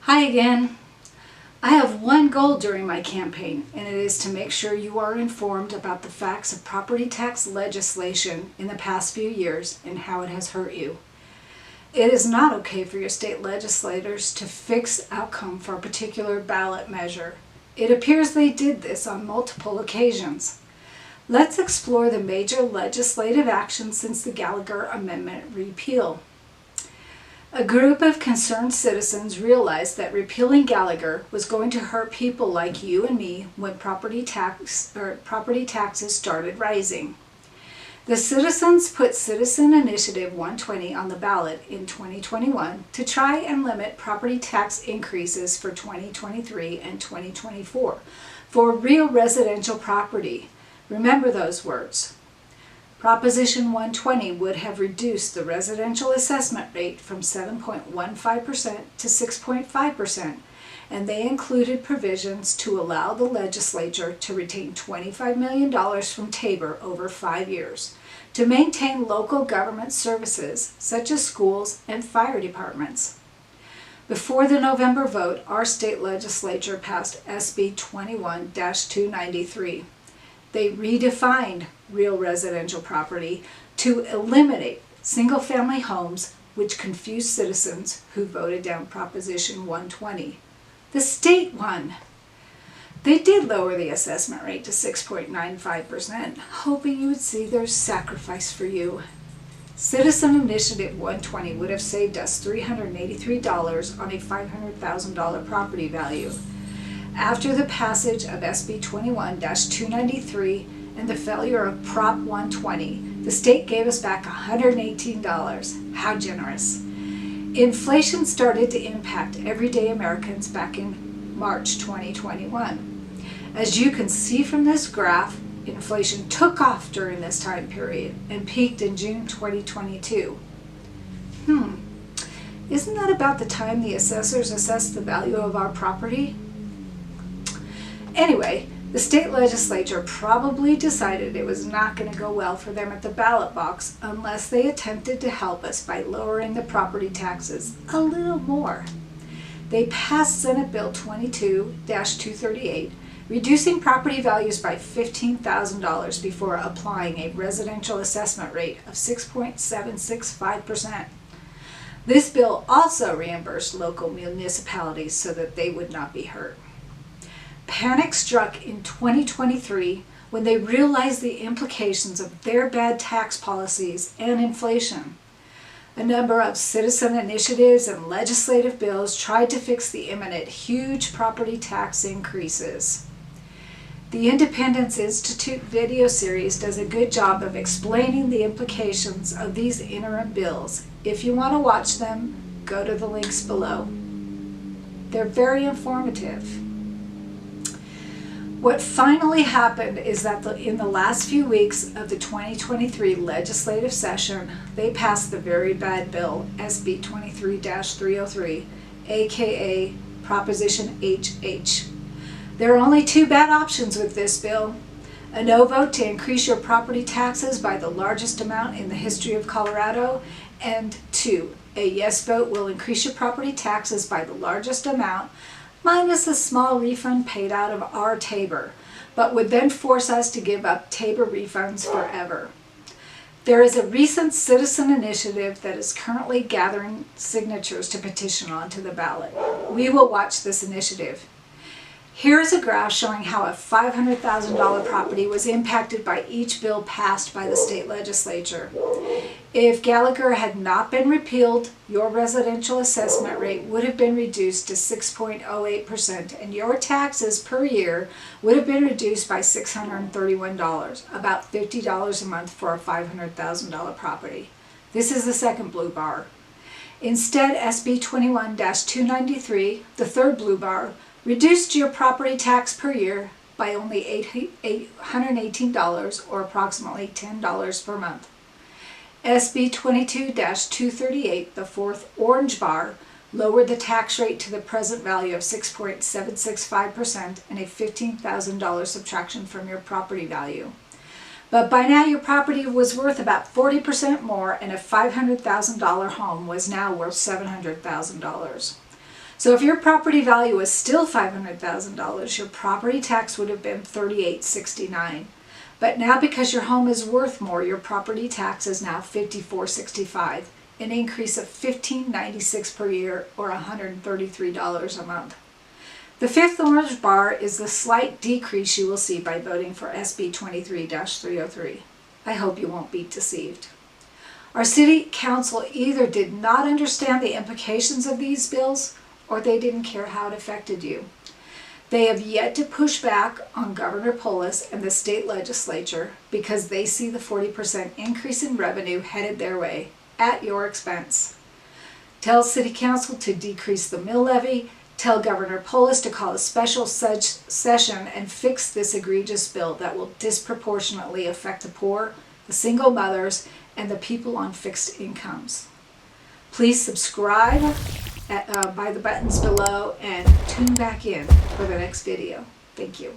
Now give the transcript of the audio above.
Hi again. I have one goal during my campaign, and it is to make sure you are informed about the facts of property tax legislation in the past few years and how it has hurt you. It is not okay for your state legislators to fix outcome for a particular ballot measure. It appears they did this on multiple occasions. Let's explore the major legislative actions since the Gallagher Amendment repeal. A group of concerned citizens realized that repealing Gallagher was going to hurt people like you and me when property taxes started rising. The citizens put Citizen Initiative 120 on the ballot in 2021 to try and limit property tax increases for 2023 and 2024 for real residential property. Remember those words. Proposition 120 would have reduced the residential assessment rate from 7.15% to 6.5%, and they included provisions to allow the legislature to retain $25 million from Tabor over 5 years to maintain local government services such as schools and fire departments. Before the November vote, our state legislature passed SB 21-293. They redefined real residential property to eliminate single-family homes, which confused citizens who voted down Proposition 120. The state won. They did lower the assessment rate to 6.95%, hoping you would see their sacrifice for you. Citizen Initiative 120 would have saved us $383 on a $500,000 property value. After the passage of SB 21-293 and the failure of Prop 120, the state gave us back $118. How generous. Inflation started to impact everyday Americans back in March 2021. As you can see from this graph, inflation took off during this time period and peaked in June 2022. Isn't that about the time the assessors assessed the value of our property? Anyway, the state legislature probably decided it was not going to go well for them at the ballot box unless they attempted to help us by lowering the property taxes a little more. They passed Senate Bill 22-238, reducing property values by $15,000 before applying a residential assessment rate of 6.765%. This bill also reimbursed local municipalities so that they would not be hurt. Panic struck in 2023 when they realized the implications of their bad tax policies and inflation. A number of citizen initiatives and legislative bills tried to fix the imminent huge property tax increases. The Independence Institute video series does a good job of explaining the implications of these interim bills. If you want to watch them, go to the links below. They're very informative. What finally happened is that in the last few weeks of the 2023 legislative session, they passed the very bad bill, SB 23-303, aka Proposition HH. There are only two bad options with this bill: a no vote to increase your property taxes by the largest amount in the history of Colorado, and 2, a yes vote will increase your property taxes by the largest amount minus a small refund paid out of our Tabor, but would then force us to give up Tabor refunds forever. There is a recent citizen initiative that is currently gathering signatures to petition onto the ballot. We will watch this initiative. Here is a graph showing how a $500,000 property was impacted by each bill passed by the state legislature. If Gallagher had not been repealed, your residential assessment rate would have been reduced to 6.08%, and your taxes per year would have been reduced by $631, about $50 a month for a $500,000 property. This is the second blue bar. Instead, SB 21-293, the third blue bar, reduced your property tax per year by only $818, or approximately $10 per month. SB 22-238, the fourth orange bar, lowered the tax rate to the present value of 6.765% and a $15,000 subtraction from your property value. But by now your property was worth about 40% more, and a $500,000 home was now worth $700,000. So if your property value was still $500,000, your property tax would have been $38.69. But now because your home is worth more, your property tax is now $54.65, an increase of $15.96 per year or $133 a month. The fifth orange bar is the slight decrease you will see by voting for SB 23-303. I hope you won't be deceived. Our City Council either did not understand the implications of these bills or they didn't care how it affected you. They have yet to push back on Governor Polis and the state legislature because they see the 40% increase in revenue headed their way at your expense. Tell City Council to decrease the mill levy. Tell Governor Polis to call a special session and fix this egregious bill that will disproportionately affect the poor, the single mothers, and the people on fixed incomes. Please subscribe by the buttons below and tune back in for the next video. Thank you.